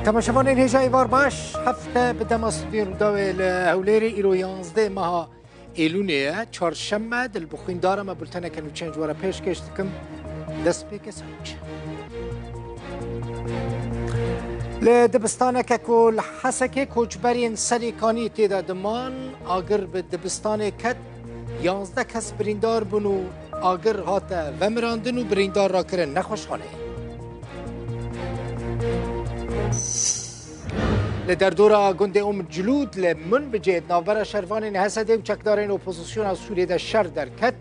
تماشاوان هجا ایوار باش هفته به دماستودی روداوی لهولیر ایرو 11 ماه ایلونیه چهارشنبه دل بخوین دارم بلتنه کنو چنج وارا پیش کشتکم دست پیک سنج لدبستانه که کل حسکه کوچبرین سریکانی تیدا دمان آگر به دبستانه کد 11 کس بریندار بنو آگر هاته و مراندن و بریندار را کرن نخوشخانه لدر دورا گنده جلود لمن بجید ناوبر شروان حسده و چکدارین اپوزیسیون از سوریه ده شر در کد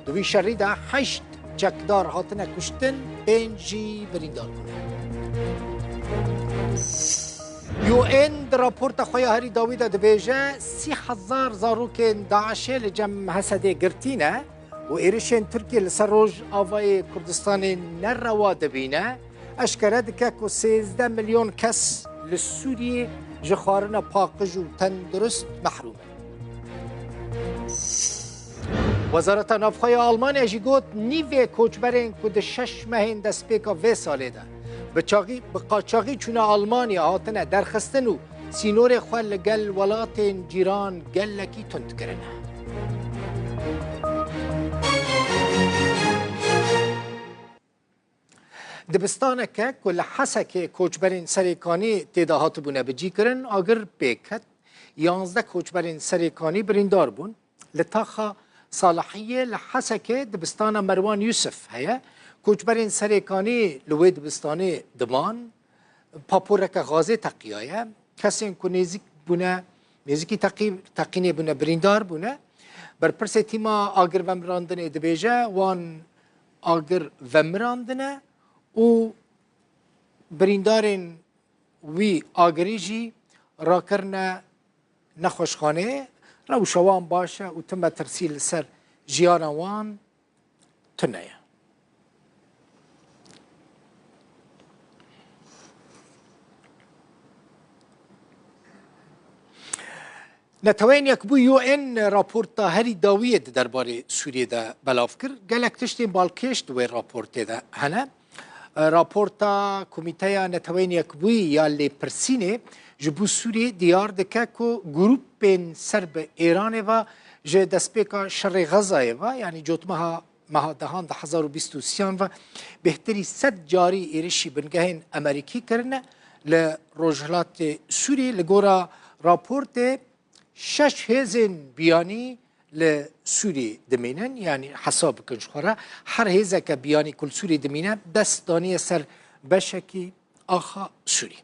دوی شری ده 8 چکدار هاتنه کشتن 5 بریندار بونه UN راپورت خوی هری داوید دبیجه 30,000 زاروکن داعشه لجم حسده گرتینه و ایرشن ترکیه لسر روز آوای کردستان نروا دبینه اشکره دکه که 13 میلیون کس لسوریه جخارنا پاقج و تندرست محرومه وزارت نافخوی آلمان جی گوت نیوه کوچبرین که 6 مهین دست پیکا و ساله ده به قاچاقی چونه آلمانیا هاتنه درخستن و سینور خواه لگل ولات جیران گلکی تند کرنه دبستانه که کل حسک کوچبرین سریکانی تیدا هات بونه بجی کرن آگر بیکت 11 کوچبرین سریکانی بریندار بون لطاخه صالحیه لحسک دبستان مروان یوسف هیا کوچبرین سریکانی لوی دبستانی دمان پاپورک غازه تقیایه کسی که نزیک بونه نزیکی تقینه بونه بریندار بونه بر پرس تیما آگر ومراندنه دبیجه وان آگر ومراندنه و بریندارین وی آگریجی را کرنه نخوشخانه رو شوان باشه و تم ترسیل سر جیانوان تنیه نتوین یک بو UN راپورتا هری داوید درباره سوریه ده بلاف کر گلک تشتین بالکش دوی راپورت ده هنه راپورتا کمیته نتوین یک بوی یا لی پرسینه جبو سوریه دیار دکه که گروپین سرب ایرانه و جه دسپیکا شر غزایه و یعنی جوتمها مهادهان ده 1023 و بهتری 100 جاری ایرشی بنگهین امریکی کرنه لروجهلات سوریه لگورا راپورت 6 هزین بیانی لسوری دمینن یعنی حساب کنش خوره هر هزه که بیانی کل سوری دمینه دستانی سر بشکی آخا سوری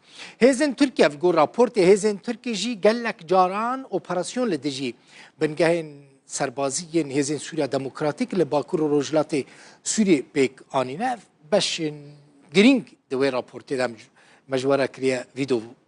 هزین ترکیه و راپورت هزین ترکیه جی گلک جاران اپراسیون لدجی بنگهین سربازی هزین سوریا دموکراتیک لباکور و روجلات سوری پیک آنینه بشن گرینگ دوی راپورت دم مجوره کریه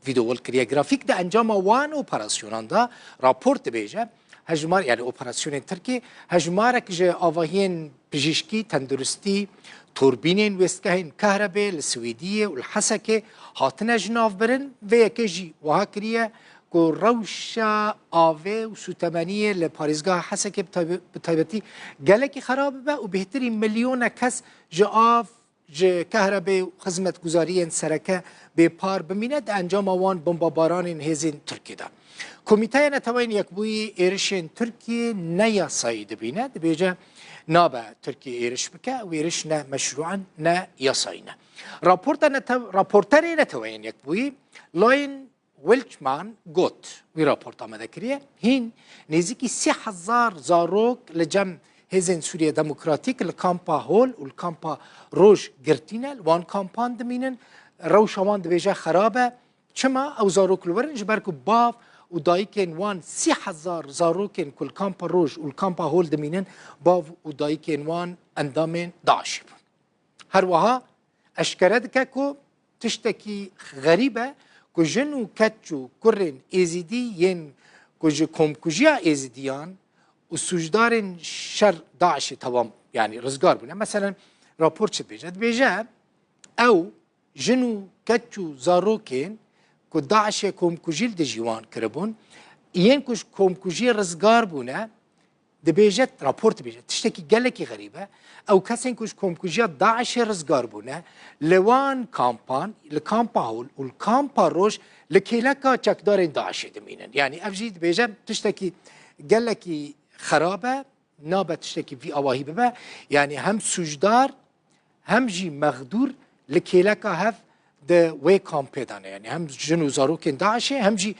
ویدیو کریه گرافیک ده انجام وان اپراسیونان ده راپورت بیجه هجمار یعنی اپراسیون ترکی هجمارک جه آواهین پزشکی تندرستی توربینین وستگهین کهربه لسویدیه و الحسکه هاتنه جناف برن و یکی جی وها کریه که روشا آوه و سوتمانیه لپاریزگاه حسکه بطایبتی گلکی خرابه به و بهتری میلیون کس جه آف جه کهربه و خدمت گزاری سرکه به پار بمینه انجام وان بمباران هزین ترکی ده کمیته نتوین یک بوی ایرشین ترکیه نه یاسایی دبینه دبیجه نابه ترکیه ایرش بکه و ایرش نه مشروعا نه یاسایی نه راپورتر نتوین یک بوی لاین ویلچمان گوت وی راپورت آمده کریه هین نزدیکی 30,000 زاروک لجم هزین سوریه دموکراتیک لکامپا هول و لکامپا روش گرتینه وان کامپان دمینن روشوان دبیجه خرابه چما او زاروک لورن جبرکو باف و دایکن وان 30,000 زاروکن کل کامپا روش و کامپا هول دمینن باف و دایکن وان اندامین داعش هر وها اشکره دکه که تشتکی غریبه که جن و کچ و کرن ایزیدی ین که جه کمکجیا ایزیدیان و سوجدارن شر داعش توام یعنی رزگار بونه مثلا راپورت چه بیجه او جنو کچو زاروکین که داعش کمکجیل ده جیوان کربون این کش کمکجی رزگار بونه دبیجت راپورت بیجت تشتکی گلکی غریبه او کسین کش کمکوجیا داعش رزگار بونه لوان کامپان لکامپا هول والکامپا روش لکیلکا چکدار داعش دمینن یعنی افجی دبیجت تشتکی گلکی خرابه نابه تشتکی في اواهی ببه یعنی هم سوجدار هم جی مغدور لکیلکا هف ده وی کامپه دانه یعنی هم جنو زاروکن داعشه هم جی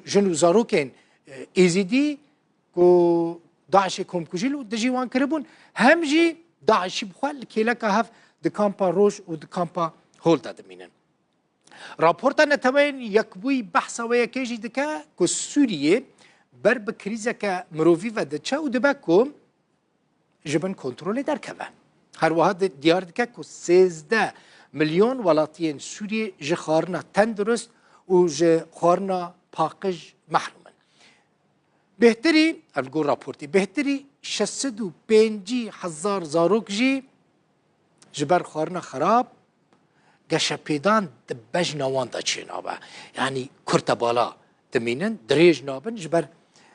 جنو زاروکن ایزیدی کو داعش کمکوجیل و دجیوان کربون هم جی داعشی بخوال لکیلکا هف ده کامپا روش و ده کامپا هول داده مینن راپورتا نتوین یکبوی بحثا و یکیجی دکا که سوریه بر بکریزه که مروفی و دچه و دبا که جبن کنترول در که هر واحد دیار دکا که 13 میلیون ولاتین سوریه جخارنا تندرست و جخارنا پاقج محرومن بهتری الگو راپورتی بهتری 650,000 زاروک جی جبر خارنا خراب گشپیدان دبج نوان دا چی نابه یعنی کرتبالا دمینن دریج نابن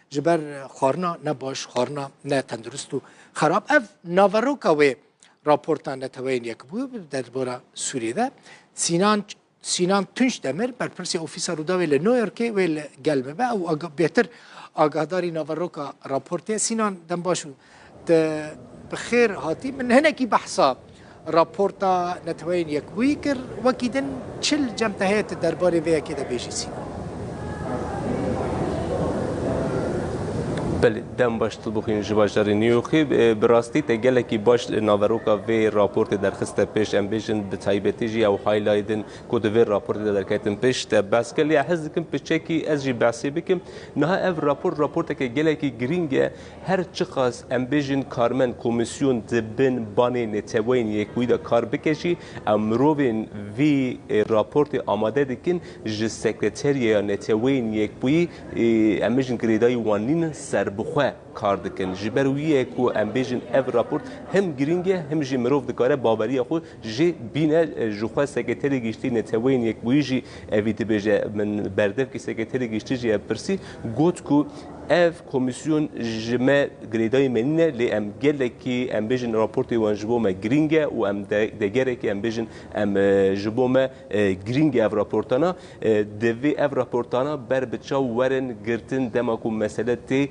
جبر خارنا نباش خارنا نه تندرست و خراب اف ناوروکا و راپورتان نتوین یک بود در بورا سوریه ده سینان تنش دمر بر پرسی اوفیسا روداوی لنویورکی و گلمه با او بهتر آگاهداری ناوروکا راپورتی سینان دم باشو بخیر هاتی من هنکی بحثا راپورتا نتوین یک ویکر وکیدن چل جمتهیت درباره ویا که ده بیشی سینان بله دم باش تو بخوین جواجر نیوخی براستی تگله کی باش ناوروکا و راپورت درخست پیش ام بیشن به تایبتیجی او هایلایدن کد و راپورت در کتن پیش تا بس کلی حز کم پیچکی از جی باسی بکم نه اف راپورت که گله کی گرینگه هر چخاص ام بیشن کارمن کمیسیون دبن بانی نتوین یک ویدا کار بکشی امروین وی راپورت آماده دکن ج سکرتریا نتوین یک بوی ام بیشن گریدای وانین سر بخواه کار دکن جبر ویه کو ام بیجن اف راپورت هم گرینگه هم جی مروف دکاره باوری خود جی بینه جوخوا سکرتری گشتی نتوین یک بویجی اویدی بیجه من بردف کی سکرتری گشتی جی پرسی گوت کو اف کمیسیون جمع گریدای منینه لی ام گله کی ام بیجن راپورتی وان جبوم گرینگه و ام دگره کی ام بیجن ام جبوم گرینگه اف راپورتانا دوی اف راپورتانا بر بچاو ورن گرتن دماکو مسئله تی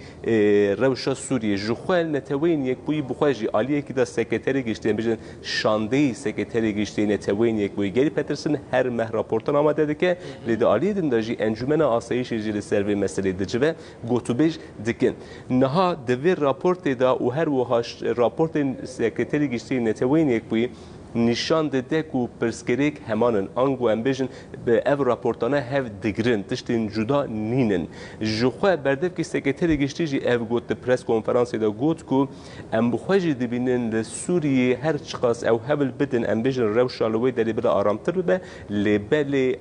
روشا سوریه جوخوال نتوین یک بوی بخواجی آلیه کی دا سکرتری گشتی ام بیجن شانده سکرتری گشتی نتوین یک بوی گری پترسن هر مه راپورتان آمده دکه لی دا آلیه دن دا جی انجمن آسایش جی سروی مسئله دجبه گوتو دکن نها دوی راپورت دا و هر وهاش راپورت سکرتری گشتی نتوین یک بوی نشان داده که پرسکریک همانن آنگو ام بیشن به اف راپورتانه هف دگرن تشتین جدا نینن جوخه بردف که سکرتری گشتی جی اف گوت پرس کنفرانسی دا گوت که ام بخواجی دبینن لسوریه هر چقاس او هبل بدن ام بیشن رو شالوی دلی بلا آرامتر به لبل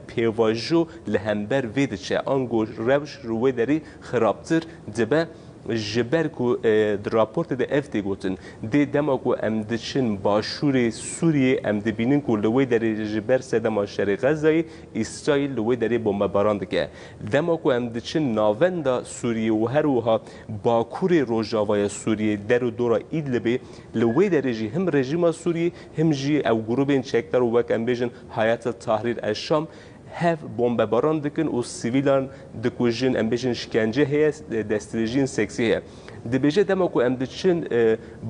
پیواجو لهمبر ویدچه آنگو روش روی داری خرابتر دبه جبر کو راپورت د اف تی گوتن د دماکو ام دچن باشور سوریه ام دبینن کو لوی در جبر سدما شرق غزه اسرائیل لوی در بمباران دکه دماکو ام دچن ناوندا سوریه و هر وها باکور روجاوای سوریه در دورا ایدلب لوی در هم رژیم سوریه هم جی او گروبین چکتر و وک ام بیژن حیات تحریر الشام هف بمباران دکن و سیویلان دکوژن ام بیشن شکنجه هست دستریجین سکسی هست دبیجه دماکو ام دچن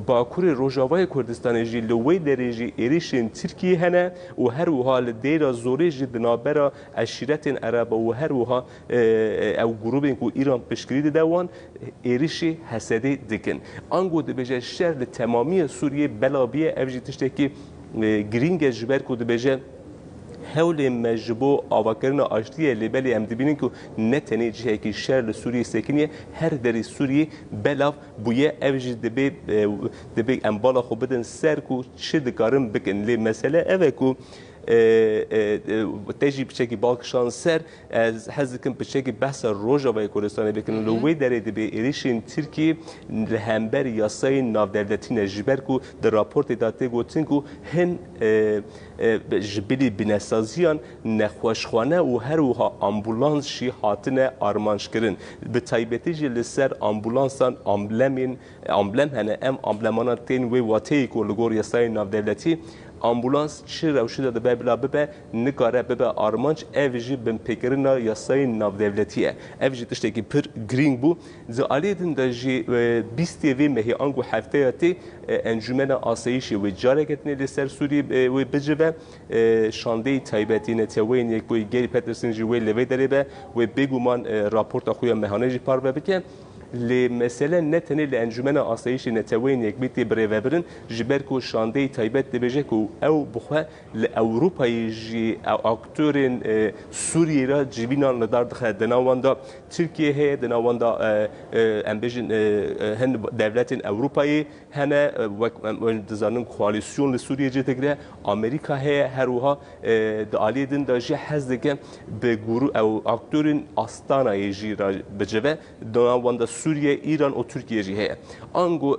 باکور روجاوای کردستان جی لوی دریجی ایریشن ترکیه هنه و هر وها دیرا زوری جی دنابرا اشیرت عرب و هر وها او گروبین کو ایران پشکرید دوان ایریشی حسدی دکن آنگو دبیجه شهر تمامی سوریه بلابیه افجی تشتکی گرینگ جبر کو دبیجه حول مجبو آواکرنا آشتیه لیبلی ام دبینن که نتنی جهه که شهر سوریه سکنیه هر دری سوریه بلاف بویه اوجی دبی ام بالا خو بدن سر کو چه دکارم بکن لی مسئله اوه کو تجي بشكل بالكشان سر از حزكم بشكل بحث روجاوای کردستان بکنن لوی داره به ایریشین ترکی لهمبر یاسای ناو دولتین جبرکو در راپورت داته گوتن کو هن جبلی بنسازیان نخوشخانه و هر وها آمبولانس شی هاتنه آرمانش کرن به تایبتی جل سر آمبولانسان امبلم هنه ام امبلمانا تین وی واتی کو لگور یاسای ناو دولتی آمبولانس چه روشی داده به بلا ببه نکاره ببه آرمانچ اویجی بن پیکرنا یاسای ناودولتیه اویجی تشتکی پر گرینگ بو زالیدن داجی 20 وی مهی آنگو هفته تی انجمن آسایشی و جارکتنی لسر سوری و بجوه شانده تایبتی نتوین یک بوی گری پترسن جی وی لوی داره به و بگومان راپورت خویا مهانه جی پار بکن لمثلا نتنی لانجمن آسایش نتوین یک بیتی بره برن جبرکو شانده تایبت دبیجه کو او بخواه لأوروپای جی اکتورین سوریه را جیبینان ندار دخل دناواندا ترکیه هی دناواندا امبیجن هن دولت اوروپایی هنه دزانم کوالیسیون لسوریه جی تگره امریکا هی هروها دالیدن داجی حزدکه به گروه او اکتورین آستانای جی را بجوه دناواندا سوریه ایران و ترکیه جی هست. آنگو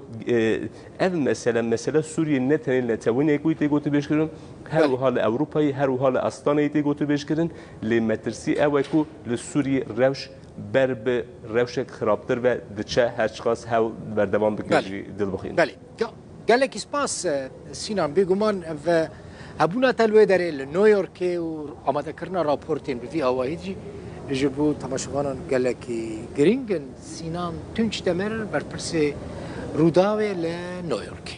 اف مثلا سوریه نتنی نتوانی کویتی گوته بیش کردن هر حال اروپایی هر حال استانی تی گوته بیش کردن لمترسی اوکو لسوریه روش برب روشک خرابتر و دچه هرچخاص هاو بردوام بکنی دل بخین. بله. گله کسپاس سینان بگمان و هبونا تلوی داره نیویورک و آماده کردن راپورتین به آواهیجی جبو تماشاگران گلکی گرینگن سینان تونچ دمر بر پرس روداوی ل نیویورک